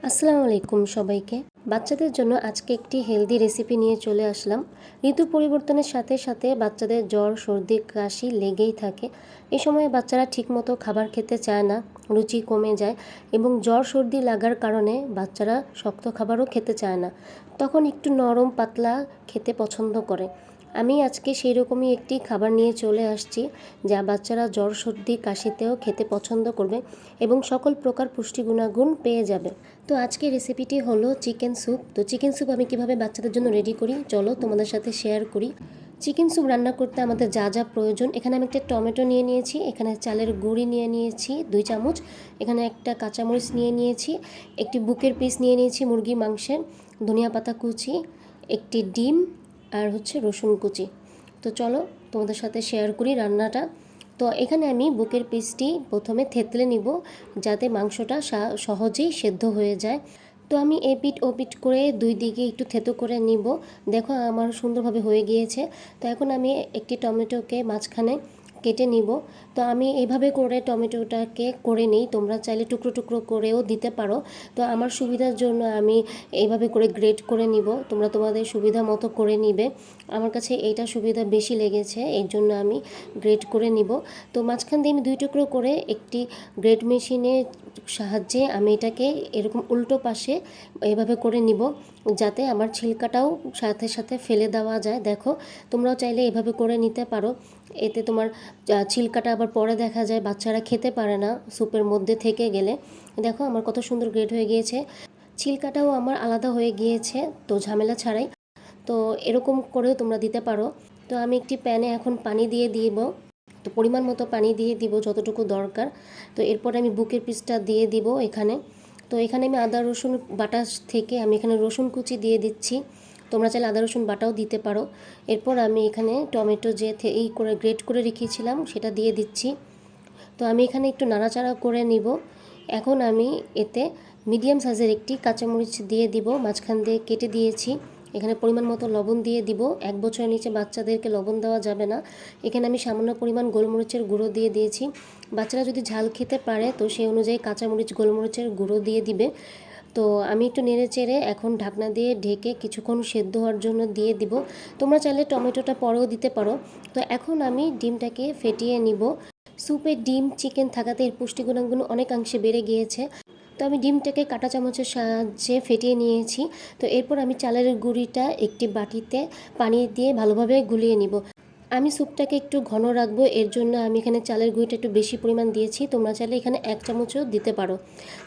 আসসালামু আলাইকুম সবাইকে। বাচ্চাদের জন্য আজকে একটি হেলদি রেসিপি নিয়ে চলে আসলাম। ঋতু পরিবর্তনের সাথে সাথে বাচ্চাদের জ্বর, সর্দি, কাশি লেগেই থাকে। এই সময়ে বাচ্চারা ঠিকমতো খাবার খেতে চায় না, রুচি কমে যায় এবং জ্বর, সর্দি লাগার কারণে বাচ্চারা শক্ত খাবারও খেতে চায় না। তখন একটু নরম পাতলা খেতে পছন্দ করে। আমি আজকে সেই রকমই একটি খাবার নিয়ে চলে আসছি, যা বাচ্চারা জ্বর, সর্দি, কাশিতেও খেতে পছন্দ করবে এবং সকল প্রকার পুষ্টি গুণাগুণ পেয়ে যাবে। তো আজকের রেসিপিটি হলো চিকেন স্যুপ। তো চিকেন স্যুপ আমি কিভাবে বাচ্চাদের জন্য রেডি করি চলো তোমাদের সাথে শেয়ার করি। চিকেন স্যুপ রান্না করতে আমাদের যা যা প্রয়োজন, এখানে আমি একটা টমেটো নিয়ে নিয়েছি, এখানে চালের গুঁড়ি নিয়ে নিয়েছি 2 চামচ, এখানে একটা কাঁচামরিচ নিয়ে নিয়েছি, একটি বুকের পিস নিয়ে নিয়েছি মুরগি মাংসের, ধনিয়া পাতা কুচি, একটি ডিম আর হচ্ছে রসুন কুচি। তো চলো তোমাদের সাথে শেয়ার করি রান্নাটা। তো এখানে আমি বুকের পিসটি প্রথমে থেতলে নিব, যাতে মাংসটা সহজেই সেদ্ধ হয়ে যায়। তো আমি এপিট ওপিট করে 2 দিকে একটু থেতো করে নিব। দেখো আমার সুন্দরভাবে হয়ে গিয়েছে। তো এখন আমি একটি টমেটোকে মাঝখানে কেটে নিব। তো আমি এইভাবে করে টমেটোটাকে করে নিই, তোমরা চাইলে টুকরো টুকরো করেও দিতে পারো। তো আমার সুবিধার জন্য আমি এইভাবে করে গ্রেট করে নিব, তোমরা তোমাদের সুবিধা মতো করে নিবে। আমার কাছে এইটা সুবিধা বেশি লেগেছে, এই জন্য আমি গ্রেট করে নিব। তো মাঝখান দিয়ে আমি 2 টুকরো করে একটি গ্রেট মেশিনের সাহায্যে আমি এটাকে এরকম উল্টো পাশে এভাবে করে নিব, যাতে আমার ছিলকাটাও সাথে সাথে ফেলে দেওয়া যায়। দেখো তোমরাও চাইলে এভাবে করে নিতে পারো, এতে তোমার ছিলকাটা আবার পরে দেখা যায় বাচ্চারা খেতে পারে না স্যুপের মধ্যে থেকে গেলে। দেখো আমার কত সুন্দর গ্রেট হয়ে গিয়েছে, ছিলকাটাও আমার আলাদা হয়ে গিয়েছে, তো ঝামেলা ছাড়াই। তো এরকম করেও তোমরা দিতে পারো। তো আমি একটি প্যানে এখন পানি দিয়ে দিব, তো পরিমাণ মতো পানি দিয়ে দিব যতটুকু দরকার। তো এরপর আমি বুকের পিসটা দিয়ে দিব এখানে। তো এখানে আমি আদা রসুন বাটা থেকে আমি এখানে রসুন কুচি দিয়ে দিচ্ছি, তোমরা চাইলে আদা রসুন বাটাও দিতে পারো। এরপর আমি এখানে টমেটো যে এই করে গ্রেট করে রেখেছিলাম সেটা দিয়ে দিচ্ছি। তো আমি এখানে একটু নাড়াচাড়া করে নিব। এখন আমি এতে মিডিয়াম সাইজের একটি কাঁচামরিচ দিয়ে দিব, মাঝখান দিয়ে কেটে দিয়েছি। এখানে পরিমাণ মতো লবণ দিয়ে দিব, 1 বছরের নিচে বাচ্চাদেরকে লবণ দেওয়া যাবে না। এখানে আমি সামান্য পরিমাণ গোলমরিচের গুঁড়ো দিয়ে দিয়েছি, বাচ্চারা যদি ঝাল খেতে পারে তো সেই অনুযায়ী কাঁচামরিচ গোলমরিচের গুঁড়ো দিয়ে দিবে। তো আমি একটু নেড়ে চেড়ে এখন ঢাকনা দিয়ে ঢেকে কিছুক্ষণ সেদ্ধ হওয়ার জন্য দিয়ে দিব। তোমরা চাইলে টমেটোটা পরেও দিতে পারো। তো এখন আমি ডিমটাকে ফেটিয়ে নিব। স্যুপে ডিম চিকেন থাকাতে এর পুষ্টি গুণাগুণ অনেকাংশে বেড়ে গিয়েছে। তো আমি ডিমটাকে কাঁটা চামচের সাহায্যে ফেটিয়ে নিয়েছি। তো এরপর আমি চালের গুঁড়িটা একটি বাটিতে পানি দিয়ে ভালোভাবে গুলিয়ে নিব। আমি স্যুপটাকে একটু ঘন রাখবো, এর জন্য আমি এখানে চালের গুঁড়িটা একটু বেশি পরিমাণ দিয়েছি, তোমরা চাইলে এখানে 1 চামচও দিতে পারো।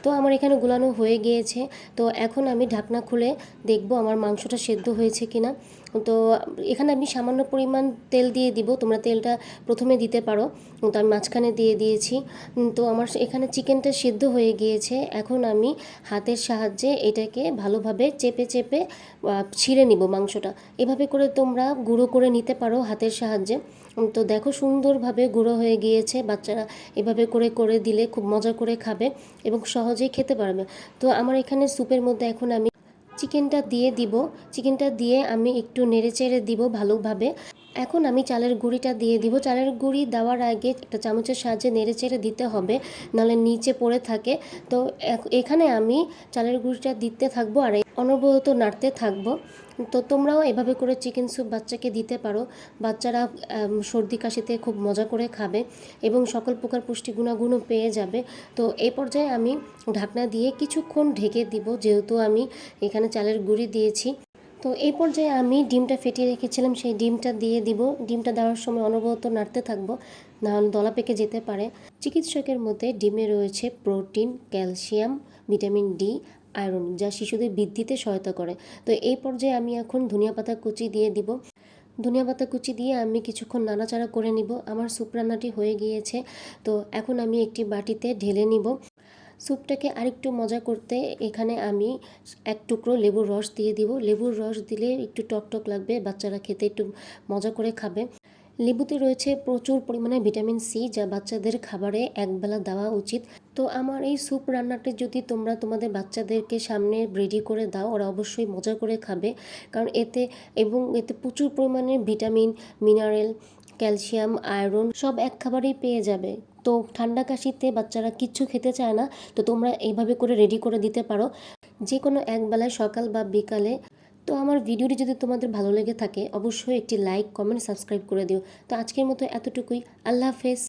তো আমার এখানে গুলানো হয়ে গিয়েছে। তো এখন আমি ঢাকনা খুলে দেখব আমার মাংসটা সেদ্ধ হয়েছে কিনা। তো এখানে আমি সামান্য পরিমাণ তেল দিয়ে দিব, তোমরা তেলটা প্রথমে দিতে পারো। তো আমি মাঝখানে দিয়ে দিয়েছি। তো আমার এখানে চিকেনটা সেদ্ধ হয়ে গিয়েছে। এখন আমি হাতের সাহায্যে এটাকে ভালোভাবে চেপে চেপে ছিঁড়ে নিব মাংসটা। এভাবে করে তোমরা গুঁড়ো করে নিতে পারো হাতের সাহায্যে। তো দেখো সুন্দরভাবে গুঁড়ো হয়ে গিয়েছে, বাচ্চারা এভাবে করে করে দিলে খুব মজা করে খাবে এবং সহজেই খেতে পারবে। তো আমার এখানে স্যুপের মধ্যে এখন আমি চিকেনটা দিয়ে দিব। চিকেনটা দিয়ে আমি একটু নেড়েচেড়ে দিব ভালোভাবে। এখন আমি চালের গুঁড়িটা দিয়ে দিব। চালের গুঁড়ি দেওয়ার আগে একটা চামচের সাহায্যে নেড়েচেড়ে দিতে হবে, নাহলে নিচে পড়ে থাকে। তো এখানে আমি চালের গুঁড়িটা দিতে থাকবো আর অনবরত নাড়তে থাকবো। তো তোমরাও এভাবে করে চিকেন স্যুপ বাচ্চাকে দিতে পারো, বাচ্চারা সর্দি কাশিতে খুব মজা করে খাবে এবং সকল প্রকার পুষ্টি গুণাগুণও পেয়ে যাবে। তো এই পর্যায়ে আমি ঢাকনা দিয়ে কিছুক্ষণ ঢেকে দিব, যেহেতু আমি এখানে চালের গুঁড়ি দিয়েছি। তো এই পর্যায়ে আমি ডিমটা ফেটিয়ে রেখেছিলাম, সেই ডিমটা দিয়ে দিব। ডিমটা দেওয়ার সময় অনবরত নাড়তে থাকবো, নাহলে দলা পেকে যেতে পারে। চিকিৎসকের মতে ডিমে রয়েছে protein, calcium, vitamin D, iron, যা শিশুদের বৃদ্ধিতে সহায়তা করে। তো এই পর্যায়ে আমি এখন ধনিয়া পাতা কুচি দিয়ে দিব। ধনিয়া পাতা কুচি দিয়ে আমি কিছুক্ষণ নাড়াচাড়া করে নিব। আমার স্যুপ রান্নাটি হয়ে গিয়েছে। তো এখন আমি একটি বাটিতে ঢেলে নিব। স্যুপটাকে আরেকটু মজা করতে এখানে আমি 1 টুকরো লেবুর রস দিয়ে দিব। লেবুর রস দিলে একটু টকটক লাগবে, বাচ্চারা খেতে একটু মজা করে খাবে। লেবুতে রয়েছে প্রচুর পরিমাণে ভিটামিন সি, যা বাচ্চাদের খাবারে একবেলা দেওয়া উচিত। তো আমার এই স্যুপ রান্নাটি যদি তোমরা তোমাদের বাচ্চাদেরকে সামনে রেডি করে দাও, ওরা অবশ্যই মজা করে খাবে, কারণ এতে প্রচুর পরিমাণে ভিটামিন, মিনারেল, ক্যালসিয়াম, আয়রন সব এক খাবারেই পেয়ে যাবে। তো ঠান্ডা কাশিতে বাচ্চারা কিচ্ছু খেতে চায় না, তো তোমরা এইভাবে করে রেডি করে দিতে পারো। যে কোনো এক বেলায় সকাল বা বিকালে। তো আমার ভিডিওটি যদি তোমাদের ভালো লেগে থাকে অবশ্যই একটি লাইক, কমেন্ট, সাবস্ক্রাইব করে দিও। তো আজকের মতো এতটুকুই। আল্লাহ হাফেজ।